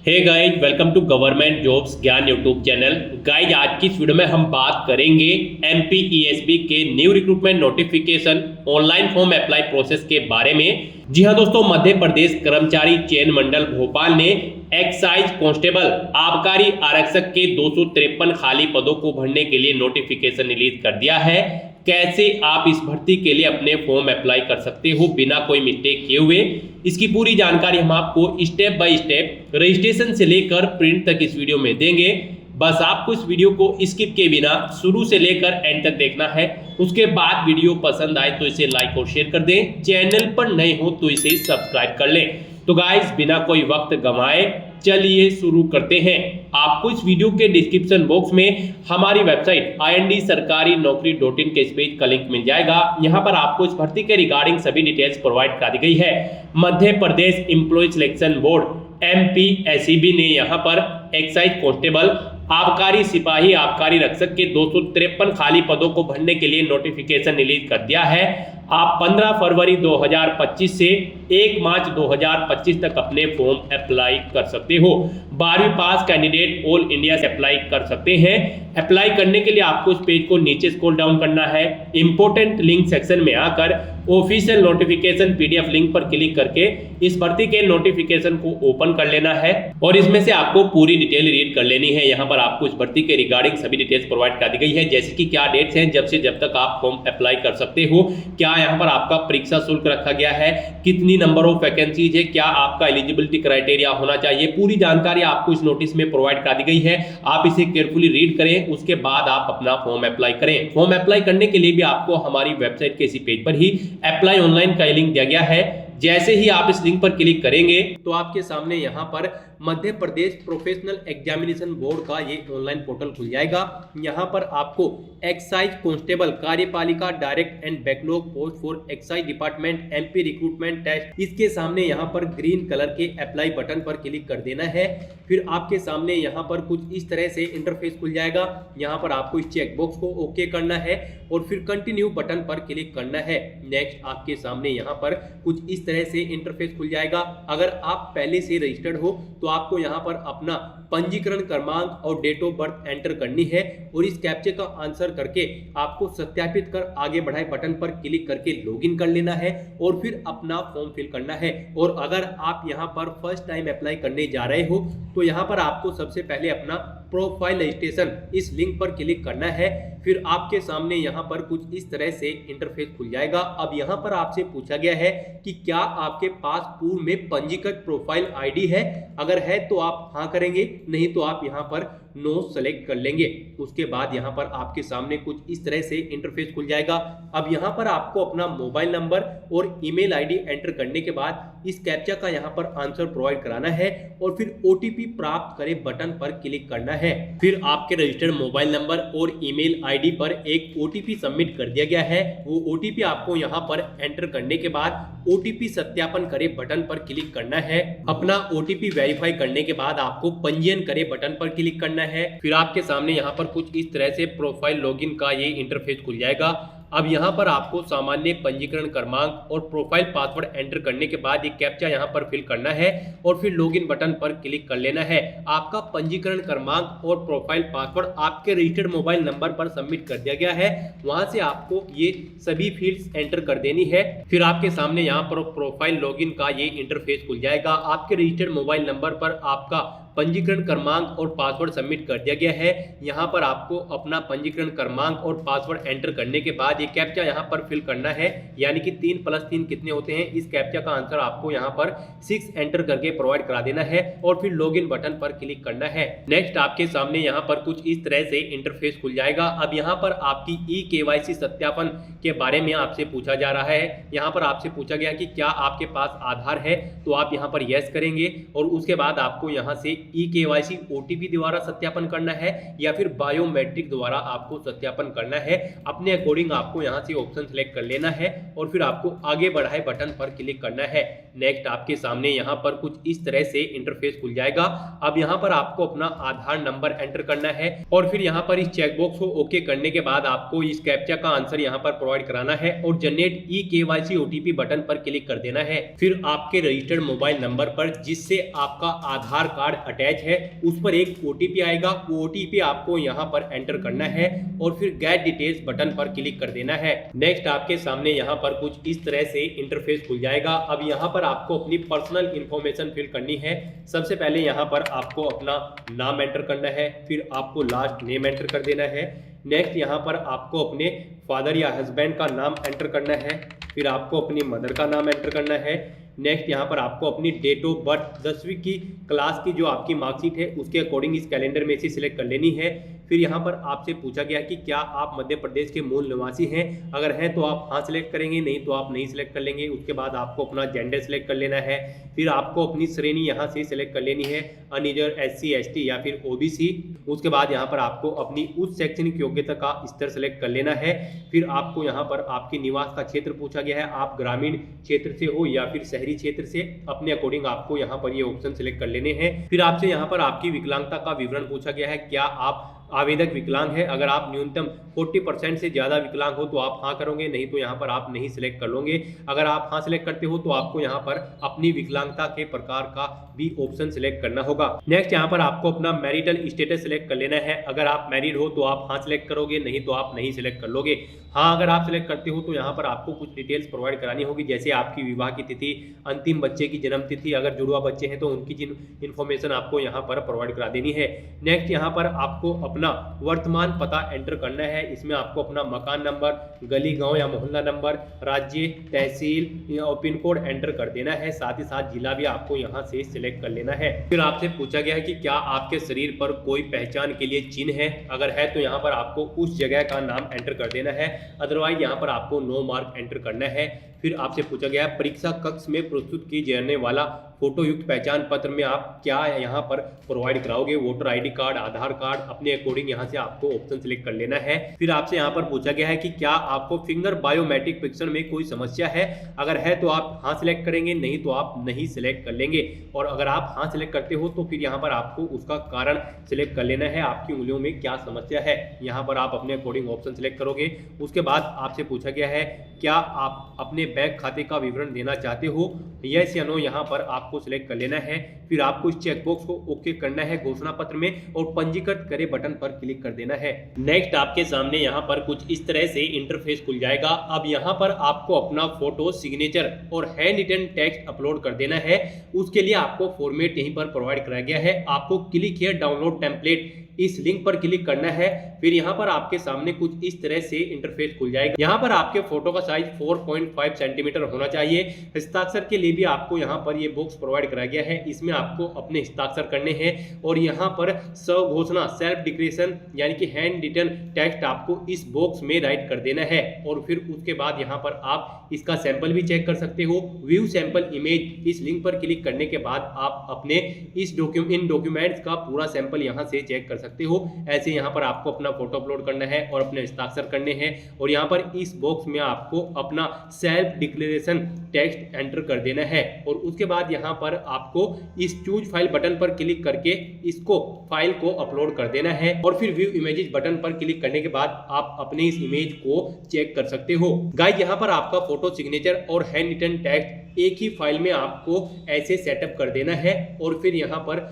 Hey guys, welcome to government jobs Gyan YouTube channel. Guys, आज की इस वीडियो में हम बात करेंगे एमपीईएसबी के new recruitment notification online form apply process के बारे में। जी हाँ दोस्तों, मध्य प्रदेश कर्मचारी चयन मंडल भोपाल ने एक्साइज कांस्टेबल आबकारी आरक्षक के 253 खाली पदों को भरने के लिए नोटिफिकेशन रिलीज कर दिया है। कैसे आप इस भर्ती के लिए अपने फॉर्म अप्लाई कर सकते हो बिना कोई मिस्टेक किए हुए, इसकी पूरी जानकारी हम आपको स्टेप बाय स्टेप रजिस्ट्रेशन से लेकर प्रिंट तक इस वीडियो में देंगे। बस आपको इस वीडियो को स्किप के बिना शुरू से लेकर एंड तक देखना है। उसके बाद वीडियो पसंद आए तो इसे लाइक और शेयर कर दें। चैनल पर नए हो तो इसे सब्सक्राइब कर लें। तो गाइस, बिना कोई वक्त गंवाए चलिए शुरू करते हैं। आपको इस वीडियो के डिस्क्रिप्शन बॉक्स में हमारी वेबसाइट IND-sarkari-naukri.in के इस पेज का लिंक मिल जाएगा। यहाँ पर आपको इस भर्ती के रिगार्डिंग सभी डिटेल्स प्रोवाइड कर दी गई है। Madhya Pradesh employ selection board MPSEB ने यहाँ पर एक्साइज कांस्टेबल आबकारी सिपाही आबकारी रक्षक के 253 खाली पदों को भरने के लिए नोटिफिकेशन रिलीज कर दिया है। आप 15 फरवरी 2025 से 1 मार्च 2025 तक अपने फॉर्म अप्लाई कर सकते हो। 12वीं पास कैंडिडेट ऑल इंडिया से अप्लाई कर सकते हैं। अप्लाई करने के लिए आपको इस पेज को नीचे स्क्रॉल डाउन करना है। इंपोर्टेंट लिंक सेक्शन में आकर ऑफिशियल नोटिफिकेशन PDF लिंक पर क्लिक करके इस भर्ती के नोटिफिकेशन को ओपन कर लेना है और इसमें से आपको पूरी डिटेल रीड कर लेनी है। यहाँ पर आपको इस भर्ती के रिगार्डिंग सभी डिटेल्स प्रोवाइड कर दी गई है, जैसे कि क्या डेट्स हैं जब से जब तक आप फॉर्म अप्लाई कर सकते हो, क्या यहाँ पर आपका परीक्षा शुल्क रखा गया है, कितनी नंबर ऑफ वैकेंसीज है, क्या आपका एलिजिबिलिटी क्राइटेरिया होना चाहिए। पूरी जानकारी आपको इस नोटिस में प्रोवाइड कर दी गई है। आप इसे केयरफुली रीड करें, उसके बाद आप अपना फॉर्म अप्लाई करें। फॉर्म अप्लाई करने के लिए भी आपको हमारी वेबसाइट के इसी पेज पर ही अप्लाई ऑनलाइन का लिंक दिया गया है। जैसे ही आप इस लिंक पर क्लिक करेंगे तो आपके सामने यहाँ पर Madhya Pradesh professional examination board का ये ऑनलाइन पोर्टल खुल जाएगा। यहाँ पर आपको एक्साइज कांस्टेबल कार्यपालिका direct and backlog post for excise department MP recruitment test, इसके सामने यहाँ पर ग्रीन कलर के अप्लाई बटन पर क्लिक कर देना है। फिर आपके सामने यहाँ पर कुछ इस तरह से इंटरफेस खुल जाएगा। यहाँ पर आपको इस चेकबॉक्स को ओके करना है और फिर कंटिन्यू बटन पर क्लिक करना है। नेक्स्ट आपके सामने यहाँ पर कुछ इस तरह से इंटरफेस खुल जाएगा। अगर आप पहले से रजिस्टर्ड हो तो आपको यहाँ पर अपना पंजीकरण क्रमांक और डेट ऑफ बर्थ एंटर करनी है और इस कैप्चे का आंसर करके आपको सत्यापित कर आगे बढ़ाए बटन पर क्लिक करके लॉगिन कर लेना है और फिर अपना फॉर्म फिल करना है। और अगर आप यहाँ पर फर्स्ट टाइम अप्लाई करने जा रहे हो तो यहाँ पर आपको सबसे पहले अपना प्रोफाइल रजिस्ट्रेशन इस लिंक पर क्लिक करना है। फिर आपके सामने यहाँ पर कुछ इस तरह से इंटरफेस खुल जाएगा। अब यहाँ पर आपसे पूछा गया है कि क्या आपके पास पूर्व में पंजीकृत प्रोफाइल ID है। अगर है तो आप हाँ करेंगे, नहीं तो आप यहाँ पर नो सेलेक्ट कर लेंगे। उसके बाद यहाँ पर आपके सामने कुछ इस तरह से इंटरफेस खुल जाएगा। अब यहाँ पर आपको अपना मोबाइल नंबर और ईमेल ID एंटर करने के बाद इस कैप्चा का यहाँ पर आंसर प्रोवाइड कराना है और फिर OTP प्राप्त करे बटन पर क्लिक करना है। फिर आपके रजिस्टर्ड मोबाइल नंबर और ईमेल ID पर एक OTP सबमिट कर दिया गया है। वो OTP आपको यहाँ पर एंटर करने के बाद OTP सत्यापन करे बटन पर क्लिक करना है। अपना OTP वेरीफाई करने के बाद आपको पंजीयन करे बटन पर क्लिक करना है। फिर आपके सामने यहाँ पर कुछ इस तरह से प्रोफाइल लॉगिन का ये इंटरफेस खुल जाएगा। अब यहाँ पर आपको सामान्य पंजीकरण क्रमांक और प्रोफाइल पासवर्ड एंटर करने के बाद ये कैप्चा यहाँ पर फिल करना है और फिर लॉगिन बटन पर क्लिक कर लेना है। आपका पंजीकरण क्रमांक और प्रोफाइल पासवर्ड आपके रजिस्टर्ड मोबाइल नंबर पर सबमिट कर दिया गया है। वहां से आपको ये सभी फील्ड्स एंटर कर देनी है। फिर आपके सामने यहाँ पर प्रोफाइल लॉगिन का ये इंटरफेस खुल जाएगा। आपके रजिस्टर्ड मोबाइल नंबर पर आपका पंजीकरण क्रमांक और पासवर्ड सबमिट कर दिया गया है। यहाँ पर आपको अपना पंजीकरण क्रमांक और पासवर्ड एंटर करने के बाद ये कैप्चा यहाँ पर फिल करना है, यानी कि 3 + 3 कितने होते हैं। इस कैप्चा का आंसर आपको यहाँ पर 6 एंटर करके प्रोवाइड करा देना है और फिर लॉगिन बटन पर क्लिक करना है। नेक्स्ट आपके सामने यहाँ पर कुछ इस तरह से इंटरफेस खुल जाएगा। अब यहाँ पर आपकी eKYC सत्यापन के बारे में आपसे पूछा जा रहा है। यहाँ पर आपसे पूछा गया कि क्या आपके पास आधार है, तो आप यहाँ पर यस करेंगे और उसके बाद आपको यहाँ से eKYC OTP द्वारा सत्यापन करना है या फिर बायोमेट्रिक द्वारा आपको सत्यापन करना है। अपने अकॉर्डिंग आपको यहाँ से ऑप्शन सेलेक्ट कर लेना है और फिर आपको आगे बढ़ाए बटन पर क्लिक करना है। नेक्स्ट आपके सामने यहाँ पर कुछ इस तरह से इंटरफेस खुल जाएगा। अब यहाँ पर आपको अपना आधार नंबर एंटर करना है और फिर यहाँ पर इस चेकबॉक्स को ओके करने के बाद आपको इस कैप्चा का आंसर यहाँ पर प्रोवाइड कराना है और जनरेट eKYC OTP बटन पर क्लिक कर देना है। फिर आपके रजिस्टर्ड मोबाइल नंबर पर जिससे आपका आधार कार्ड अटैच है उस पर एक OTP आएगा। वो OTP आपको यहाँ पर एंटर करना है और फिर गेट डिटेल्स बटन पर क्लिक कर देना है। नेक्स्ट आपके सामने यहाँ पर कुछ इस तरह से इंटरफेस खुल जाएगा। अब यहाँ पर आपको अपनी पर्सनल इंफॉर्मेशन फिल करनी है। सबसे पहले यहाँ पर आपको अपना नाम एंटर करना है, फिर आपको लास्ट नेम एंटर कर देना है। नेक्स्ट यहाँ पर आपको अपने फादर या हस्बैंड का नाम एंटर करना है, फिर आपको अपनी मदर का नाम एंटर करना है। नेक्स्ट यहाँ पर आपको अपनी डेट ऑफ बर्थ 10वीं की क्लास की जो आपकी मार्कशीट है उसके अकॉर्डिंग इस कैलेंडर में से सिलेक्ट कर लेनी है। फिर यहाँ पर आपसे पूछा गया कि क्या आप मध्य प्रदेश के मूल निवासी हैं, अगर हैं तो आप हाँ सिलेक्ट करेंगे, नहीं तो आप नहीं सिलेक्ट कर लेंगे। उसके बाद आपको अपना जेंडर सिलेक्ट कर लेना है, फिर आपको अपनी श्रेणी यहाँ से सिलेक्ट कर लेनी है, अनरिजर्व, SC ST या फिर OBC। उसके बाद यहाँ पर आपको अपनी उच्च शैक्षणिक योग्यता का स्तर सिलेक्ट कर लेना है। फिर आपको यहाँ पर आपके निवास का क्षेत्र पूछा गया है, आप ग्रामीण क्षेत्र से हो या फिर शहरी क्षेत्र से, अपने अकॉर्डिंग आपको यहाँ पर ये ऑप्शन सिलेक्ट कर लेने हैं। फिर आपसे यहाँ पर आपकी विकलांगता का विवरण पूछा गया है, क्या आप आवेदक विकलांग है, अगर आप न्यूनतम 40% से ज़्यादा विकलांग हो तो आप हाँ करोगे, नहीं तो यहाँ पर आप नहीं सिलेक्ट कर लोगे। अगर आप हाँ सिलेक्ट करते हो तो आपको यहाँ पर अपनी विकलांगता के प्रकार का भी ऑप्शन सिलेक्ट करना होगा। नेक्स्ट यहाँ पर आपको अपना मैरिटल स्टेटस सिलेक्ट कर लेना है। अगर आप मैरिड हो तो आप हाँ सिलेक्ट करोगे, नहीं तो आप नहीं सिलेक्ट कर लोगे। हाँ अगर आप सिलेक्ट करते हो तो यहाँ पर आपको कुछ डिटेल्स प्रोवाइड करानी होगी, जैसे आपकी विवाह की तिथि, अंतिम बच्चे की जन्म तिथि, अगर जुड़वा बच्चे हैं तो उनकी इन्फॉर्मेशन आपको यहाँ पर प्रोवाइड करा देनी है। नेक्स्ट यहाँ पर आपको अपना वर्तमान पता एंटर करना है। इसमें आपको अपना मकान नंबर, गली गांव या मोहल्ला नंबर, राज्य, तहसील और पिन कोड एंटर कर देना है। साथ ही साथ जिला भी आपको यहाँ से सिलेक्ट कर लेना है। फिर आपसे पूछा गया है कि क्या आपके शरीर पर कोई पहचान के लिए चिन्ह है, अगर है तो यहाँ पर आपको उस जगह का नाम एंटर कर देना है, अदरवाइज यहाँ पर आपको नो मार्क एंटर करना है। फिर आपसे पूछा गया है परीक्षा कक्ष में प्रस्तुत की जाने वाला फोटो युक्त पहचान पत्र में आप क्या यहाँ पर प्रोवाइड कराओगे, वोटर ID कार्ड, आधार कार्ड, अपने अकॉर्डिंग यहाँ से आपको ऑप्शन सिलेक्ट कर लेना है। फिर आपसे यहाँ पर पूछा गया है कि क्या आपको फिंगर बायोमेट्रिक परीक्षण में कोई समस्या है, अगर है तो आप हाँ सिलेक्ट करेंगे, नहीं तो आप नहीं सिलेक्ट कर लेंगे। और अगर आप हाँ सिलेक्ट करते हो तो फिर यहाँ पर आपको उसका कारण सिलेक्ट कर लेना है, आपकी उंगलियों में क्या समस्या है, यहाँ पर आप अपने अकॉर्डिंग ऑप्शन सिलेक्ट करोगे। उसके बाद आपसे पूछा गया है क्या आप अपने बैंक खाते का विवरण देना चाहते हो, यस या नो यहाँ पर आपको सिलेक्ट कर लेना है। फिर आपको इस चेकबॉक्स को ओके करना है घोषणा पत्र में और पंजीकृत करे बटन पर क्लिक कर देना है। नेक्स्ट आपके सामने यहाँ पर कुछ इस तरह से इंटरफेस खुल जाएगा। अब यहाँ पर आपको अपना फोटो, सिग्नेचर और हैंड रिटन टेक्स्ट अपलोड कर देना है। उसके लिए आपको फॉर्मेट यहीं पर प्रोवाइड कराया गया है। आपको क्लिक हियर डाउनलोड टेम्पलेट इस लिंक पर क्लिक करना है। फिर यहाँ पर आपके सामने कुछ इस तरह से इंटरफेस खुल जाएगा। यहाँ पर आपके फोटो का साइज 4.5 सेंटीमीटर होना चाहिए। हस्ताक्षर के लिए भी आपको यहाँ पर ये बॉक्स प्रोवाइड कराया गया है, इसमें आपको अपने हस्ताक्षर करने हैं और यहाँ पर स्वघोषणा, सेल्फ डिक्लेरेशन यानी कि हैंड रिटन टेक्स्ट आपको इस बॉक्स में राइट कर देना है। और फिर उसके बाद यहाँ पर आप इसका सैंपल भी चेक कर सकते हो। व्यू सैंपल इमेज इस लिंक पर क्लिक करने के बाद आप अपने इन डॉक्यूमेंट्स का पूरा सैंपल यहाँ से चेक कर सकते हो। ऐसे यहाँ पर आपको अपना फोटो अपलोड करना है और अपने हस्ताक्षर करने हैं और यहाँ पर इस बॉक्स में आपको अपना सेल्फ डिक्लेरेशन टेक्स्ट एंटर कर देना है। और उसके बाद यहाँ पर आपको इस चूज फाइल बटन पर क्लिक करके इसको फाइल को अपलोड कर देना है और फिर व्यू इमेजेस बटन पर क्लिक करने के बाद आप अपने इस इमेज को चेक कर सकते हो। गाइस यहाँ पर आपका फोटो, सिग्नेचर और हैंड रिटन टेक्स्ट एक ही फाइल में आपको ऐसे सेटअप कर देना है। और फिर यहाँ पर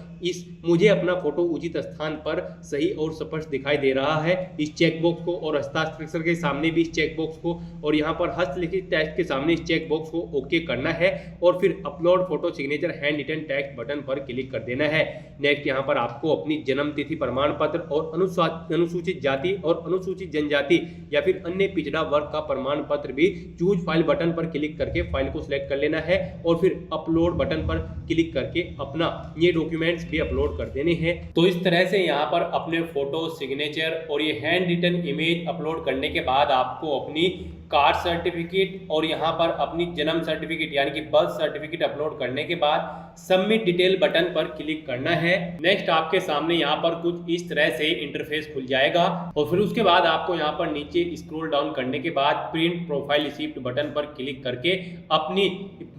मुझे अपना फोटो उचित स्थान पर सही और स्पष्ट दिखाई दे रहा है, इस चेकबॉक्स को, और हस्ताक्षर के सामने भी इस चेकबॉक्स को, और यहाँ पर हस्तलिखित टेक्स्ट के सामने इस चेकबॉक्स को ओके करना है और फिर upload photo, signature, hand written text button पर क्लिक कर देना है। नेक्स्ट यहाँ पर आपको अपनी जन्म तिथि प्रमाण पत्र और अनुसूचित जाति और अनुसूचित जनजाति या फिर अन्य पिछड़ा वर्ग का प्रमाण पत्र भी चूज फाइल बटन पर क्लिक करके फाइल को सिलेक्ट कर लेना है और फिर अपलोड बटन पर क्लिक करके अपना ये डॉक्यूमेंट्स भी अपलोड कर देने हैं। तो इस तरह से यहाँ पर अपने फोटो, सिग्नेचर और ये हैंड रिटन इमेज अपलोड करने के बाद आपको अपनी कास्ट सर्टिफिकेट और यहाँ पर अपनी जन्म सर्टिफिकेट यानी कि बर्थ सर्टिफिकेट अपलोड करने के बाद सबमिट डिटेल बटन पर क्लिक करना है। नेक्स्ट आपके सामने यहाँ पर कुछ इस तरह से इंटरफेस खुल जाएगा और फिर उसके बाद आपको यहाँ पर नीचे स्क्रॉल डाउन करने के बाद प्रिंट प्रोफाइल रिसिप्ट बटन पर क्लिक करके अपनी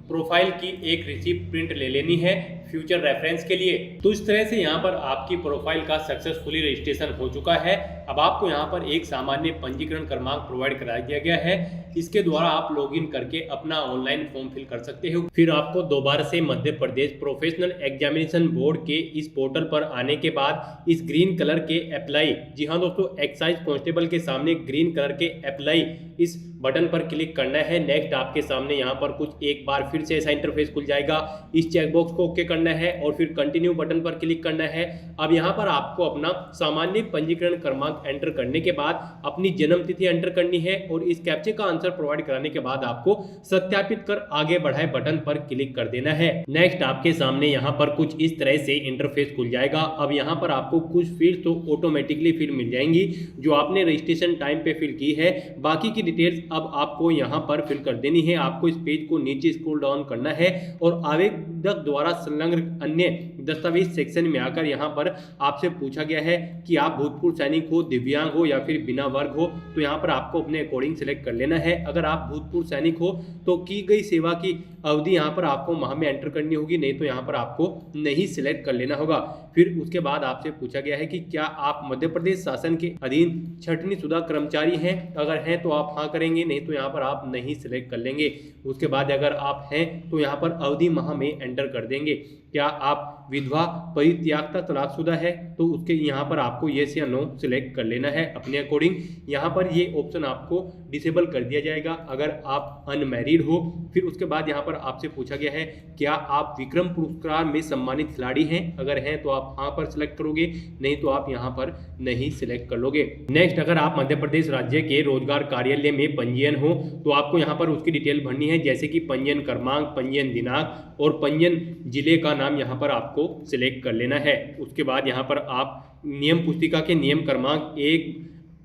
प्रोफाइल की एक रिसिप्ट प्रिंट ले लेनी है। फ्यूचर रेफरेंस के लिए। तो इस तरह से यहाँ पर आपकी प्रोफाइल का सक्सेसफुली रजिस्ट्रेशन हो चुका है। अब आपको यहाँ पर एक सामान्य पंजीकरण क्रमांक प्रोवाइड करा दिया गया है। इसके द्वारा आप लॉगिन करके अपना ऑनलाइन फॉर्म फिल कर सकते हो। फिर आपको दोबारा से मध्य प्रदेश प्रोफेशनल एग्जामिनेशन बोर्ड के इस पोर्टल पर आने के बाद इस ग्रीन कलर के अप्लाई, जी हाँ दोस्तों, एक्साइज कांस्टेबल के सामने ग्रीन कलर के अप्लाई इस बटन पर क्लिक करना है। नेक्स्ट आपके सामने यहाँ पर कुछ एक बार फिर से ऐसा इंटरफेस खुल जाएगा। इस चेकबॉक्स को ओके करना है और फिर कंटिन्यू बटन पर क्लिक करना है। अब यहाँ पर आपको अपना सामान्य पंजीकरण क्रमांक एंटर करने के बाद अपनी जन्म तिथि एंटर करनी है और इस कैप्चे का आंसर प्रोवाइड कराने के बाद आपको सत्यापित कर आगे बढ़ाए बटन पर क्लिक कर देना है। नेक्स्ट आपके सामने यहाँ पर कुछ इस तरह से इंटरफेस खुल जाएगा। अब यहाँ पर आपको कुछ फील्ड तो ऑटोमेटिकली फिल मिल जाएंगी जो आपने रजिस्ट्रेशन टाइम पे फिल की है। बाकी की डिटेल्स अब आपको यहाँ पर फिल कर देनी है। आपको इस पेज को नीचे स्क्रॉल डाउन करना है और आवेदक द्वारा संलग्न अन्य दस्तावेज सेक्शन में आकर यहाँ पर आपसे पूछा गया है कि आप भूतपूर्व सैनिक हो, दिव्यांग हो या फिर बिना वर्ग हो, तो यहाँ पर आपको अपने अकॉर्डिंग सेलेक्ट कर लेना है। अगर आप भूतपूर्व सैनिक हो तो की गई सेवा की अवधि यहाँ पर आपको माह में एंटर करनी होगी, नहीं तो यहाँ पर आपको नहीं सिलेक्ट कर लेना होगा। फिर उसके बाद आपसे पूछा गया है कि क्या आप मध्य प्रदेश शासन के अधीन छटनी शुदा कर्मचारी हैं, अगर हैं तो आप हाँ करेंगे, नहीं तो यहाँ पर आप नहीं सिलेक्ट कर लेंगे। उसके बाद अगर आप हैं तो यहाँ पर अवधि माह में एंटर कर देंगे। क्या आप विधवा, परित्यागता, तलाकशुदा है तो उसके यहाँ पर आपको येस या नो सिलेक्ट कर लेना है अपने अकॉर्डिंग। यहाँ पर ये ऑप्शन आपको डिसेबल कर दिया जाएगा अगर आप अनमैरिड हो। फिर उसके बाद यहाँ पर आपसे पूछा गया है क्या आप विक्रम पुरस्कार में सम्मानित खिलाड़ी हैं, अगर हैं तो आप हाँ पर सिलेक्ट करोगे, नहीं तो आप यहाँ पर नहीं सिलेक्ट कर लोगे। नेक्स्ट, अगर आप मध्य प्रदेश राज्य के रोजगार कार्यालय में पंजीयन हो तो आपको यहाँ पर उसकी डिटेल भरनी है, जैसे कि पंजीयन क्रमांक, पंजीयन दिनांक और पंजीयन जिले का नाम यहाँ पर आपको सिलेक्ट कर लेना है। उसके बाद यहाँ पर आप नियम पुस्तिका के नियम क्रमांक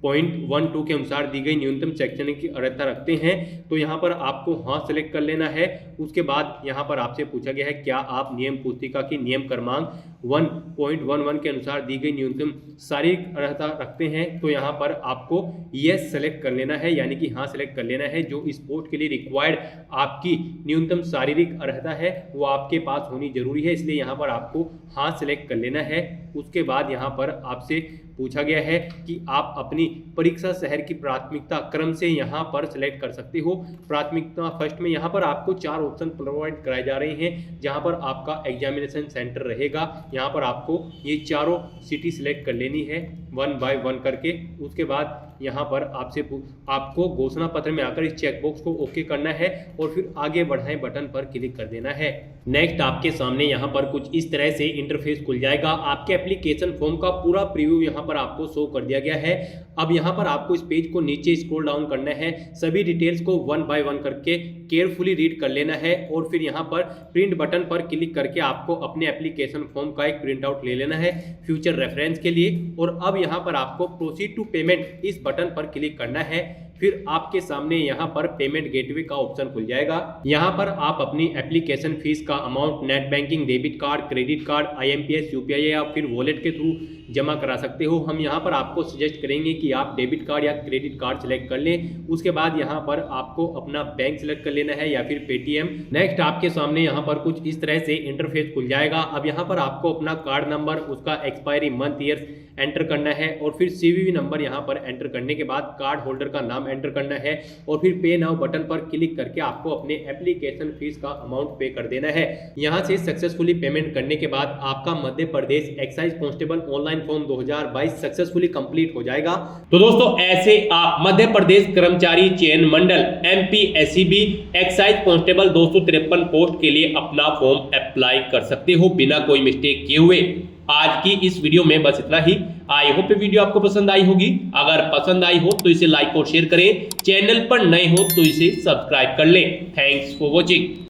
1.12 के अनुसार दी गई न्यूनतम शैक्षणिक की अर्हता रखते हैं तो यहाँ पर आपको हाँ सेलेक्ट कर लेना है। उसके बाद यहाँ पर आपसे पूछा गया है क्या आप नियम पुस्तिका की नियम क्रमांक 1.11 के अनुसार दी गई न्यूनतम शारीरिक अर्हता रखते हैं तो यहाँ पर आपको यस सेलेक्ट कर लेना है, यानी कि हाँ सेलेक्ट कर लेना है। जो इस पोस्ट के लिए रिक्वायर्ड आपकी न्यूनतम शारीरिक अर्हता है वो आपके पास होनी जरूरी है, इसलिए यहाँ पर आपको हाँ सेलेक्ट कर लेना है। उसके बाद यहाँ पर आपसे पूछा गया है कि आप अपनी परीक्षा शहर की प्राथमिकता क्रम से यहाँ पर सिलेक्ट कर सकते हो। प्राथमिकता फर्स्ट में यहाँ पर आपको 4 ऑप्शन प्रोवाइड कराए जा रहे हैं जहाँ पर आपका एग्जामिनेशन सेंटर रहेगा। यहाँ पर आपको ये चारों सिटी सिलेक्ट कर लेनी है 1 बाय 1 करके। उसके बाद यहाँ पर आपको घोषणा पत्र में आकर इस चेकबॉक्स को ओके करना है और फिर आगे बढ़ाएं बटन पर क्लिक कर देना है। नेक्स्ट आपके सामने यहाँ पर कुछ इस तरह से इंटरफेस खुल जाएगा। आपके एप्लीकेशन फॉर्म का पूरा प्रीव्यू यहाँ पर आपको शो कर दिया गया है। अब यहाँ पर आपको इस पेज को नीचे स्क्रॉल डाउन करना है, सभी डिटेल्स को 1 बाय 1 करके केयरफुली रीड कर लेना है और फिर यहाँ पर प्रिंट बटन पर क्लिक करके आपको अपने एप्लीकेशन फॉर्म का एक प्रिंट आउट ले लेना है फ्यूचर रेफरेंस के लिए। और अब यहाँ पर आपको प्रोसीड टू पेमेंट इस बटन पर क्लिक करना है। फिर आपके सामने यहाँ पर पेमेंट गेटवे का ऑप्शन खुल जाएगा। यहाँ पर आप अपनी एप्लीकेशन फीस का amount net banking, debit card, credit card, IMPS, UPI या फिर वॉलेट के थ्रू जमा करा सकते हो। हम यहाँ पर आपको सजेस्ट करेंगे कि आप डेबिट कार्ड या क्रेडिट कार्ड सेलेक्ट कर लें। उसके बाद यहाँ पर आपको अपना बैंक सेलेक्ट कर लेना है या फिर पेटीएम। नेक्स्ट आपके सामने यहाँ पर कुछ इस तरह से इंटरफेस खुल जाएगा। अब यहाँ पर आपको अपना कार्ड नंबर, उसका एक्सपायरी मंथ, ईयर एंटर करना है और फिर CVV नंबर यहाँ पर एंटर करने के बाद कार्ड होल्डर का नाम एंटर करना है और फिर पे नाउ बटन पर क्लिक करके आपको अपने एप्लीकेशन फीस का अमाउंट पे कर देना है। यहाँ से सक्सेसफुली पेमेंट करने के बाद आपका Madhya Pradesh excise constable online form 2022 successfully complete हो जाएगा। तो दोस्तों ऐसे आप मध्य प्रदेश कर्मचारी चयन मंडल MPSEB एक्साइज कांस्टेबल 253 पोस्ट के लिए अपना फॉर्म अप्लाई कर सकते हो बिना कोई मिस्टेक किए हुए। आज की इस वीडियो में बस इतना ही। आई होप ये वीडियो आपको पसंद आई होगी। अगर पसंद आई हो तो इसे लाइक और शेयर करें, चैनल पर नए हो तो इसे सब्सक्राइब कर लें। Thanks for watching.